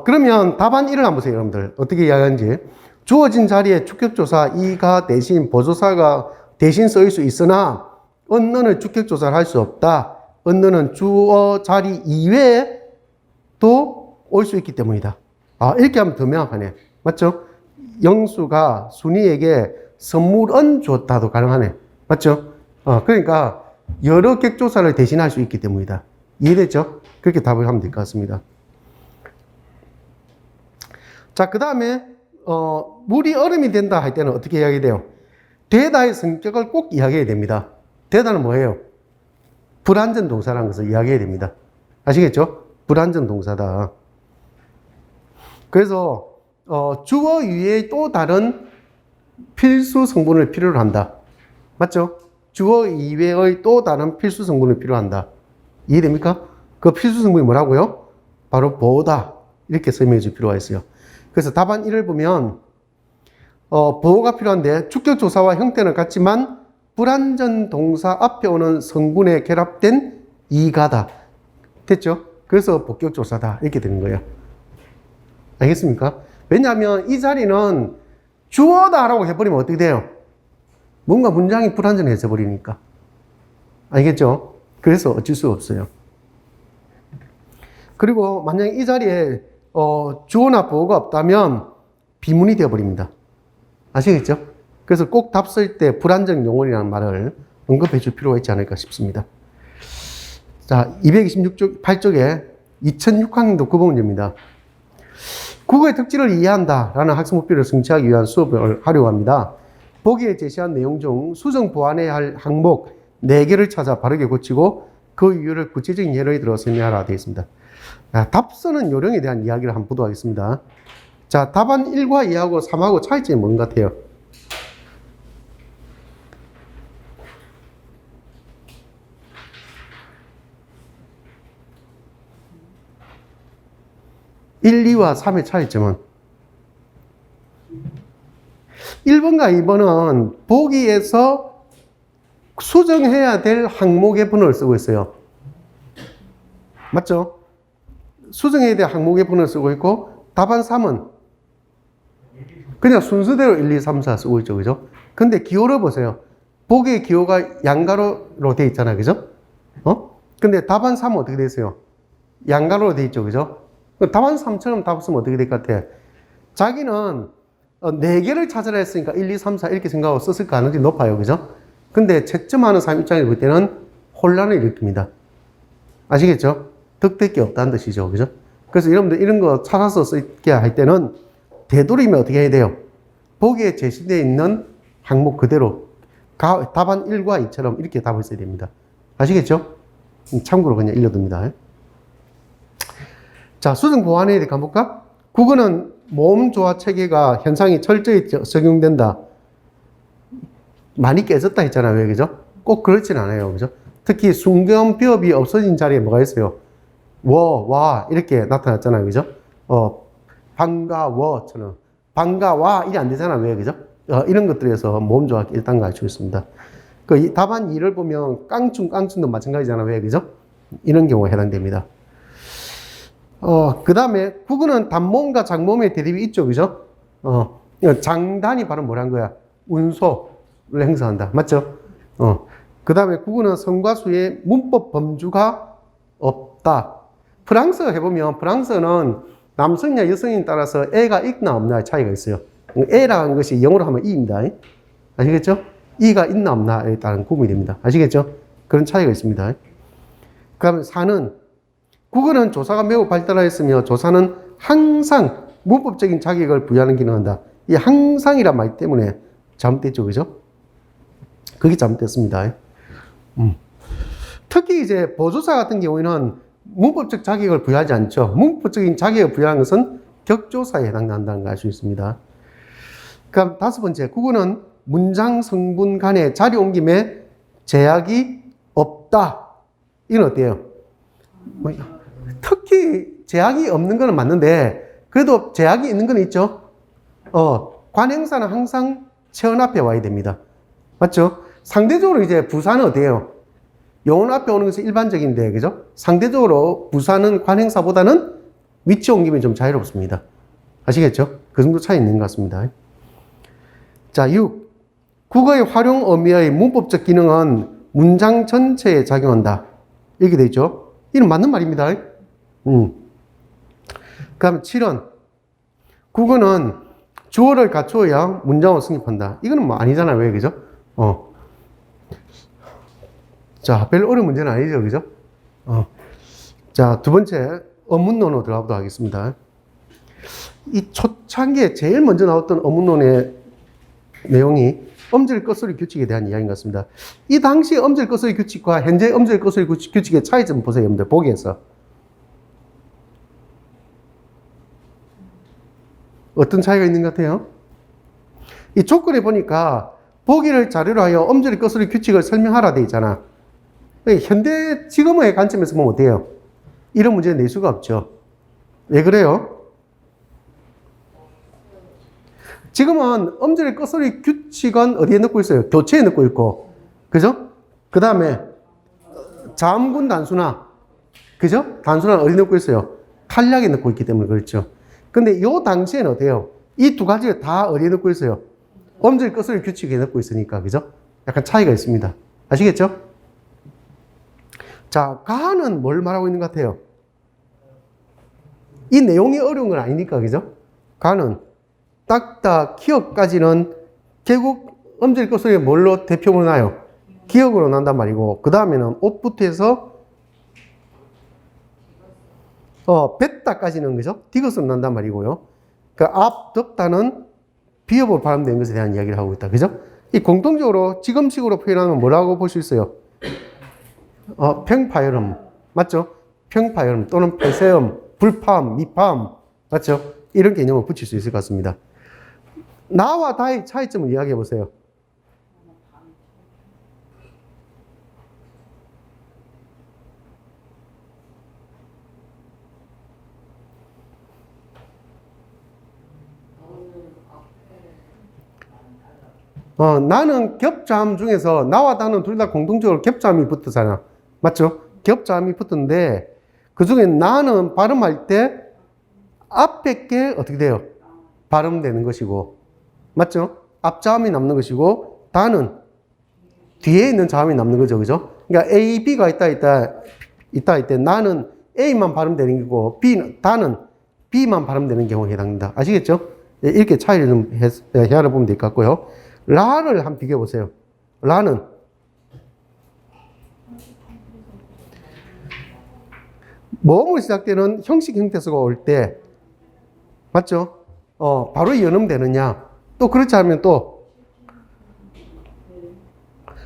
그러면 답안 1을 한번 보세요, 여러분들. 어떻게 이야기하는지. 주어진 자리에 주격조사 2가 대신 보조사가 대신 쓰일 수 있으나 언너는 주격조사를 할 수 없다. 언너는 주어 자리 이외에 또 올 수 있기 때문이다. 이렇게 하면 더 명확하네. 맞죠? 영수가 순이에게 선물은 줬다도 가능하네. 맞죠? 그러니까 여러 격조사를 대신할 수 있기 때문이다. 이해됐죠? 그렇게 답을 하면 될 것 같습니다. 자, 그 다음에 물이 얼음이 된다 할 때는 어떻게 이야기해야 돼요? 되다의 성격을 꼭 이야기해야 됩니다. 되다는 뭐예요? 불완전 동사라는 것을 이야기해야 됩니다. 아시겠죠? 불완전 동사다. 그래서 주어 위에 또 다른 필수 성분을 필요로 한다. 맞죠? 주어 이외의 또 다른 필수 성분을 필요로 한다. 이해됩니까? 그 필수 성분이 뭐라고요? 바로 보호다. 이렇게 설명해 줄 필요가 있어요. 그래서 답안 1을 보면 보호가 필요한데 축적조사와 형태는 같지만 불완전 동사 앞에 오는 성분에 결합된 이가다. 됐죠? 그래서 복격조사다. 이렇게 되는 거예요. 알겠습니까? 왜냐하면 이 자리는 주어다라고 해버리면 어떻게 돼요? 뭔가 문장이 불완전해져 버리니까. 알겠죠? 그래서 어쩔 수 없어요. 그리고 만약에 이 자리에 주어나 보어가 없다면 비문이 되어버립니다. 아시겠죠? 그래서 꼭 답 쓸 때 불완전 용언이라는 말을 언급해 줄 필요가 있지 않을까 싶습니다. 자, 228쪽에 2006학년도 9번 문제입니다. 국어의 특질을 이해한다 라는 학습 목표를 성취하기 위한 수업을 하려고 합니다. 보기에 제시한 내용 중 수정 보완해야 할 항목 4개를 찾아 바르게 고치고 그 이유를 구체적인 예를 들어 설명하라 되어 있습니다. 답 쓰는 요령에 대한 이야기를 한번 보도록 하겠습니다. 자, 답안 1과 2하고 3하고 차이점이 뭔 것 같아요? (1), (2) 와 (3의) 차이점은 1번과 2번은 보기에서 수정해야 될 항목의 번호를 쓰고 있어요. 맞죠? 수정해야 될 항목의 번호를 쓰고 있고 답안 3은 그냥 순서대로 1, 2, 3, 4 쓰고 있죠. 그죠? 근데 기호를 보세요. 보기의 기호가 양가로로 되어 있잖아요. 그죠? 근데 답안 3은 어떻게 되어 있어요? 양가로로 되어 있죠. 그죠? 답안 3처럼 답 쓰면 어떻게 될 것 같아? 자기는 4개를 찾으라 했으니까 1, 2, 3, 4 이렇게 생각하고 썼을 가능성이 높아요. 그죠? 근데 채점하는 사람 입장에서 볼 때는 혼란을 일으킵니다. 아시겠죠? 득될 게 없다는 뜻이죠. 그죠? 그래서 여러분들 이런 거 찾아서 쓸게 할 때는 되도록이면 어떻게 해야 돼요? 보기에 제시되어 있는 항목 그대로 답안 1과 2처럼 이렇게 답을 써야 됩니다. 아시겠죠? 참고로 그냥 읽어둡니다. 자, 수정 보완에 대해 가볼까? 국어는 모음 조화 체계가 현상이 철저히 적용된다. 많이 깨졌다 했잖아요. 왜, 그죠? 꼭 그렇진 않아요. 그죠? 특히 순경비업이 없어진 자리에 뭐가 있어요? 와, 이렇게 나타났잖아요. 그죠? 반가워처럼. 반가와, 이게 안 되잖아. 왜, 그죠? 이런 것들에서 모음 조화 일단 가르치고 있습니다. 그 답안 2를 보면 깡충도 마찬가지잖아. 왜, 그죠? 이런 경우에 해당됩니다. 그 다음에 국어는 단모음과 장모음의 대립이 있죠. 그죠? 장단이 바로 뭐란 거야? 운소를 행사한다. 맞죠? 그 다음에 국어는 성과 수의 문법 범주가 없다. 프랑스어 해보면 프랑스어는 남성이냐 여성에 따라서 애가 있나 없나의 차이가 있어요. 애라는 것이 영어로 하면 이입니다. 아시겠죠? 이가 있나 없나에 따른 구분이 됩니다. 아시겠죠? 그런 차이가 있습니다. 그 다음에 4는 국어는 조사가 매우 발달하였으며 조사는 항상 문법적인 자격을 부여하는 기능을 한다. 이 항상이란 말 때문에 잘못됐죠. 그죠? 그게 잘못됐습니다. 특히 이제 보조사 같은 경우에는 문법적 자격을 부여하지 않죠. 문법적인 자격을 부여하는 것은 격조사에 해당한다는 걸 알 수 있습니다. 그럼 5번째, 국어는 문장 성분 간의 자리 옮김에 제약이 없다. 이건 어때요? 특히 제약이 없는 건 맞는데 그래도 제약이 있는 건 있죠. 관행사는 항상 체언 앞에 와야 됩니다. 맞죠? 상대적으로 이제 부사는 어때요? 영혼 앞에 오는 것이 일반적인데, 그죠? 상대적으로 부사는 관행사보다는 위치 옮김이 좀 자유롭습니다. 아시겠죠? 그 정도 차이 있는 것 같습니다. 자, 6. 국어의 활용 의미의 문법적 기능은 문장 전체에 작용한다. 이렇게 되어 있죠? 이는 맞는 말입니다. 그 다음 7은 국어는 주어를 갖추어야 문장을 성립한다. 이거는 뭐 아니잖아요. 왜, 그죠? 자, 별로 어려운 문제는 아니죠. 그죠? 자, 2번째, 어문론으로 들어가 보도록 하겠습니다. 이 초창기에 제일 먼저 나왔던 어문론의 내용이 음절 끝소리 규칙에 대한 이야기인 것 같습니다. 이 당시 음절 끝소리 규칙과 현재 음절 끝소리 규칙의 차이점 보세요, 여러분들. 보기에서. 어떤 차이가 있는 것 같아요? 이 조건에 보니까 보기를 자료로 하여 음절 끝소리 규칙을 설명하라 돼 있잖아. 현대 지금의 관점에서 보면 어때요? 이런 문제 낼 수가 없죠. 왜 그래요? 지금은 음절의 끝소리 규칙은 어디에 넣고 있어요? 교체에 넣고 있고, 그죠? 그 다음에 자음군 단수나, 그죠? 단수나 어디 넣고 있어요? 탄략에 넣고 있기 때문에 그렇죠. 근데 요 당시에는 어때요? 이 두 가지를 다 어디에 넣고 있어요? 음절 끝소리 규칙에 넣고 있으니까, 그죠? 약간 차이가 있습니다. 아시겠죠? 자, 가는 뭘 말하고 있는 것 같아요? 이 내용이 어려운 건 아니니까, 그죠? 가는 딱딱 기억까지는 결국 음절 끝소리 뭘로 대표로 나요? 기억으로 난단 말이고, 그 다음에는 옷부터 해서 뱉다까지는 그죠? 디귿으로 난단 말이고요. 그 앞 덮다는 비읍으로 발음된 것에 대한 이야기를 하고 있다. 그죠? 이 공통적으로 지금식으로 표현하면 뭐라고 볼 수 있어요? 평파열음. 맞죠? 평파열음 또는 폐쇄음, 불파음, 미파음. 맞죠? 이런 개념을 붙일 수 있을 것 같습니다. 나와 다의 차이점을 이야기해 보세요. 나는 겹자음 중에서 나와 다는 둘 다 공통적으로 겹자음이 붙었잖아. 맞죠? 겹자음이 붙었는데 그 중에 나는 발음할 때 앞에 게 어떻게 돼요? 발음되는 것이고, 맞죠? 앞자음이 남는 것이고, 다는 뒤에 있는 자음이 남는 거죠. 그죠? 그러니까 A, B가 있다 할 때 나는 A만 발음되는 거고, 다는 B만 발음되는 경우에 해당된다. 아시겠죠? 이렇게 차이를 좀 헤아려 보면 될 것 같고요. 라를 한번 비교해 보세요. 라는 모음으로 시작되는 형식 형태수가 올 때, 맞죠? 바로 연음되느냐? 또 그렇지 않으면 또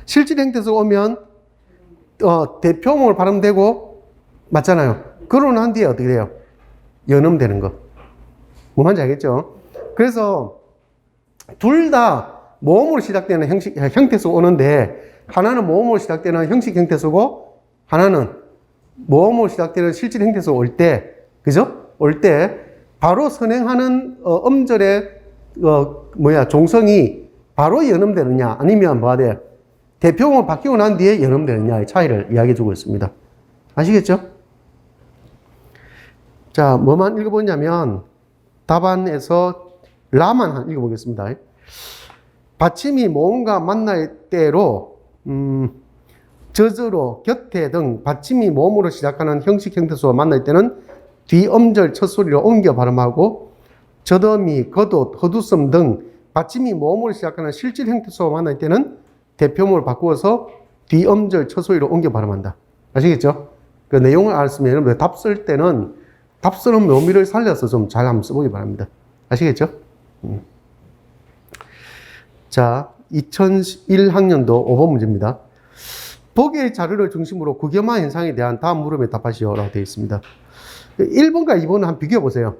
실질 형태수가 오면 대표음으로 발음되고, 맞잖아요. 그러고 난 뒤에 어떻게 돼요? 연음되는 거. 뭐 말인지 알겠죠? 그래서 둘 다 모음으로 시작되는 형태수가 오는데, 하나는 모음으로 시작되는 형식 형태수고, 하나는 모음으로 시작되는 실질 형태수가 올 때, 그죠? 올 때, 바로 선행하는 음절의, 종성이 바로 연음되느냐, 아니면 뭐가 돼? 대표음으로 바뀌고 난 뒤에 연음되느냐의 차이를 이야기해 주고 있습니다. 아시겠죠? 자, 뭐만 읽어보냐면, 답안에서 라만 읽어보겠습니다. 받침이 모음과 만날 때로 젖으로, 곁에 등 받침이 모음으로 시작하는 형식 형태수와 만날 때는 뒤음절 첫 소리로 옮겨 발음하고, 젖음이, 겉옷, 헛웃음 등 받침이 모음으로 시작하는 실질 형태수와 만날 때는 대표음을 바꾸어서 뒤음절 첫 소리로 옮겨 발음한다. 아시겠죠? 그 내용을 알았으면 답 쓸 때는 답 쓰는 묘미를 살려서 좀 잘 한번 써보기 바랍니다. 아시겠죠? 자, 2001학년도 5번 문제입니다. 보기의 자료를 중심으로 구겸화 현상에 대한 다음 물음에 답하시오라고 되어 있습니다. 1번과 2번을 한번 비교해 보세요.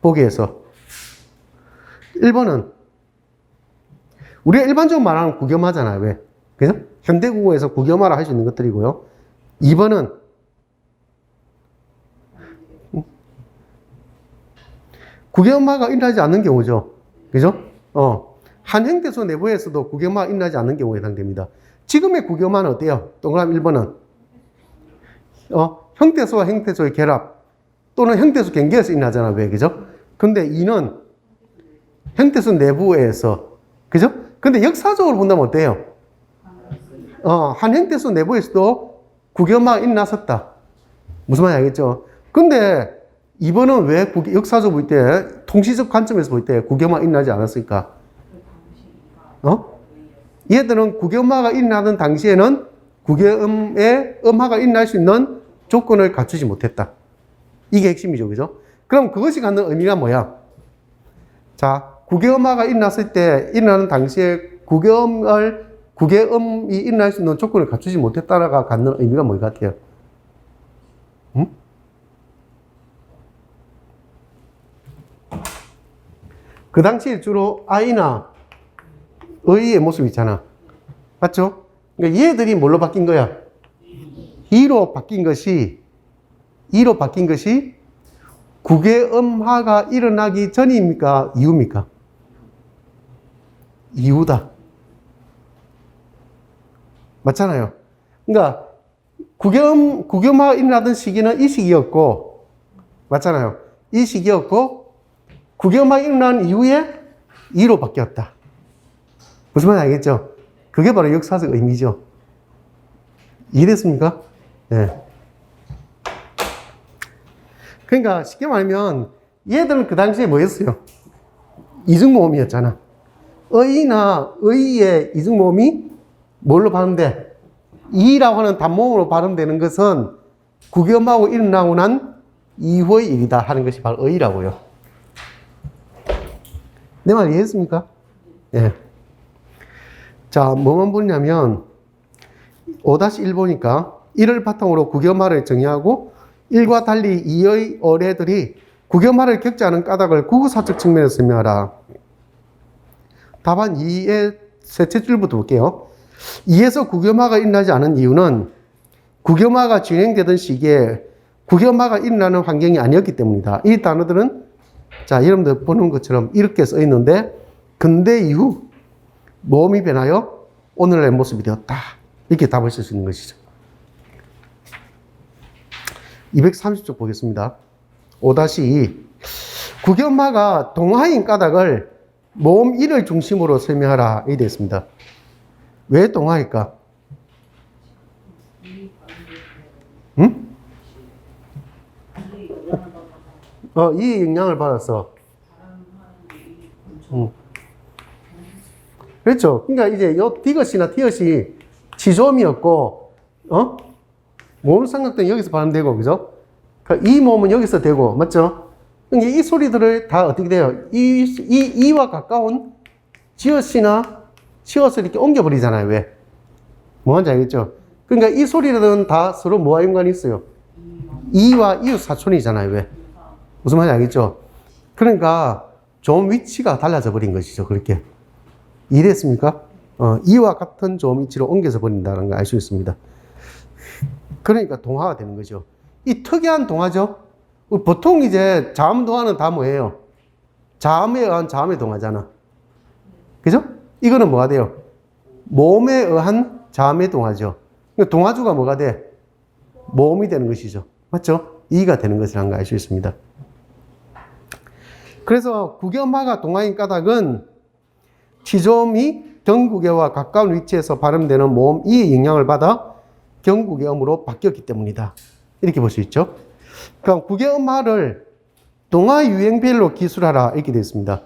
보기에서. 1번은 우리가 일반적으로 말하는 구겸화잖아요. 왜? 그죠? 현대국어에서 구겸화를 할 수 있는 것들이고요. 2번은 구겸화가 일어나지 않는 경우죠. 그죠? 한 형태소 내부에서도 구겸화가 일어나지 않는 경우에 해당됩니다. 지금의 구겸화는 어때요? 동그라미 1번은 형태소와 형태소의 결합 또는 형태소 경계에서 일어나잖아. 왜? 그죠? 근데 2는 형태소 내부에서, 그죠? 근데 역사적으로 본다면 어때요? 한 형태소 내부에서도 구겸화가 일어났었다. 무슨 말인지 알겠죠? 근데 2번은 왜 역사적으로 볼 때, 통시적 관점에서 볼 때 구겸화가 일어나지 않았을까? 얘들은 구겸화가 일어나는 당시에는 구겸의 음화가 일어날 수 있는 조건을 갖추지 못했다. 이게 핵심이죠. 그죠? 그럼 그것이 갖는 의미가 뭐야? 자, 구겸화가 일어났을 때, 일어나는 당시에 구개음이 일어날 수 있는 조건을 갖추지 못했다가 갖는 의미가 뭘 같아요? 응? 그 당시에 주로 아이나 의의 모습이 있잖아. 맞죠? 그러니까 얘들이 뭘로 바뀐 거야? 이로 바뀐 것이 구개음화가 일어나기 전입니까? 이후입니까? 이후다. 맞잖아요. 그러니까 구개음화가 일어나던 시기는 이 시기였고, 맞잖아요. 이 시기였고, 구개음화가 일어난 이후에 이로 바뀌었다. 무슨 말인지 알겠죠? 그게 바로 역사적 의미죠. 이해됐습니까? 네. 그러니까 쉽게 말하면 얘들은 그 당시에 뭐였어요? 이중모음이었잖아. 의나 의의 이중모음이 뭘로 발음돼? 이라고 하는 단모음으로 발음되는 것은 구개음하고 일어나고 난 이후의 일이다 하는 것이 바로 의라고요. 내 말 이해했습니까? 예. 네. 자, 뭐만 보냐면 5-1 보니까 1을 바탕으로 구개음화를 정의하고 1과 달리 2의 어뢰들이 구개음화를 겪지 않은 까닭을 구구사적 측면에서 설명하라. 답안 2의 셋째 줄부터 볼게요. 2에서 구개음화가 일어나지 않은 이유는 구개음화가 진행되던 시기에 구개음화가 일어나는 환경이 아니었기 때문이다. 이 단어들은 자, 여러분들 보는 것처럼 이렇게 써 있는데 근대 이후 모음이 변하여 오늘날의 모습이 되었다. 이렇게 답을 쓸 수 있는 것이죠. 230쪽 보겠습니다. 5-2 구개음화가 동화인 까닭을 모음 1을 중심으로 설명하라. 이렇게 되어 있습니다. 왜 동화일까? 응? 이 영향을 받았어. 그렇죠. 그러니까 이제 요 디귿이나 티읕이 지조음이었고, 모음 삼각대는 여기서 발음되고, 그죠? 그러니까 이 모음은 여기서 되고, 맞죠? 그러니까 이 소리들을 다 어떻게 돼요? 이와 가까운 지읒이나 치읒을 이렇게 옮겨버리잖아요. 왜? 뭐하는지 알겠죠? 그러니까 이 소리들은 다 서로 뭐와 연관이 있어요? 이와 이웃 사촌이잖아요. 왜? 무슨 말인지 알겠죠? 그러니까 좀 위치가 달라져 버린 것이죠. 그렇게. 이해됐습니까? 이와 같은 좀 위치로 옮겨서 버린다는 걸 알 수 있습니다. 그러니까 동화가 되는 거죠. 이 특이한 동화죠. 보통 이제 자음 동화는 다 뭐예요? 자음에 의한 자음의 동화잖아. 그죠? 이거는 뭐가 돼요? 모음에 의한 자음의 동화죠. 그러니까 동화주가 뭐가 돼? 모음이 되는 것이죠. 맞죠? 이가 되는 것이라는 걸 알 수 있습니다. 그래서 구개음화가 동화인 까닭은 치조음이 경구개와 가까운 위치에서 발음되는 모음 이의 영향을 받아 경구개음으로 바뀌었기 때문이다. 이렇게 볼 수 있죠. 그럼 구개음화를 동화 유행별로 기술하라 이렇게 되어 있습니다.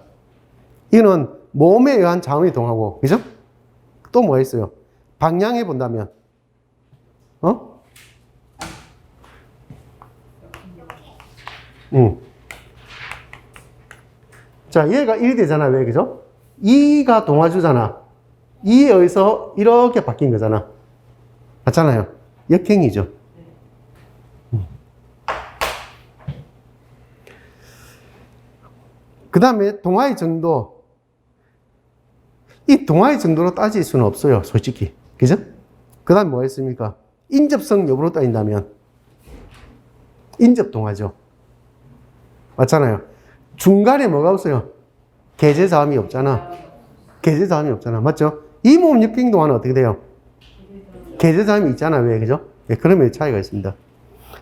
이거는 모음에 의한 자음의 동화고, 그죠? 또 뭐가 있어요? 방향해 본다면, 자, 얘가 1이 되잖아. 왜, 그죠? 2가 동화주잖아. 2에 의해서 이렇게 바뀐 거잖아. 맞잖아요. 역행이죠. 그 다음에 동화의 정도. 이 동화의 정도로 따질 수는 없어요. 솔직히. 그죠? 그 다음에 뭐가 있습니까? 인접성 여부로 따진다면 인접 동화죠. 맞잖아요. 중간에 뭐가 없어요? 계제자음이 없잖아. 계제자음이 없잖아. 맞죠? 이 모음 역행 동화는 어떻게 돼요? 계제자음이 있잖아. 왜? 그죠? 네, 그러면 차이가 있습니다.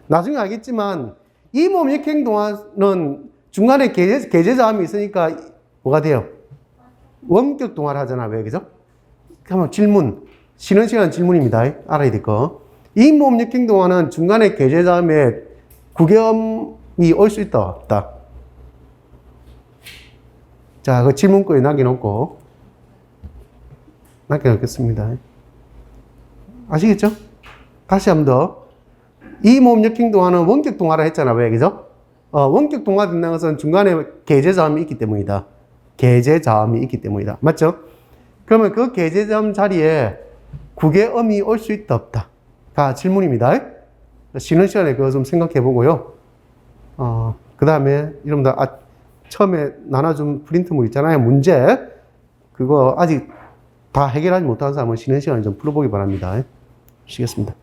나중에 알겠지만 이 모음 역행 동화는 중간에 계제자음이 있으니까 뭐가 돼요? 원격 동화를 하잖아. 왜? 그죠? 한번 질문. 쉬는 시간 질문입니다. 알아야 될 거. 이 모음 역행 동화는 중간에 계제자음에 구개음이 올 수 있다. 없다. 자, 그 질문구에 남겨놓고 남겨놓겠습니다. 아시겠죠? 다시 한 번 더. 이 모음 역행 동화는 원격 동화라 했잖아. 왜? 그죠? 원격 동화 된다는 것은 중간에 계제자음이 있기 때문이다. 계제자음이 있기 때문이다. 맞죠? 그러면 그 계제점 자리에 국외음이 올 수 있다, 없다? 가 질문입니다. 쉬는 시간에 그거 좀 생각해 보고요. 그 다음에 여러분들 처음에 나눠준 프린트물 있잖아요. 문제. 그거 아직 다 해결하지 못한 사람은 쉬는 시간에 좀 풀어보기 바랍니다. 쉬겠습니다.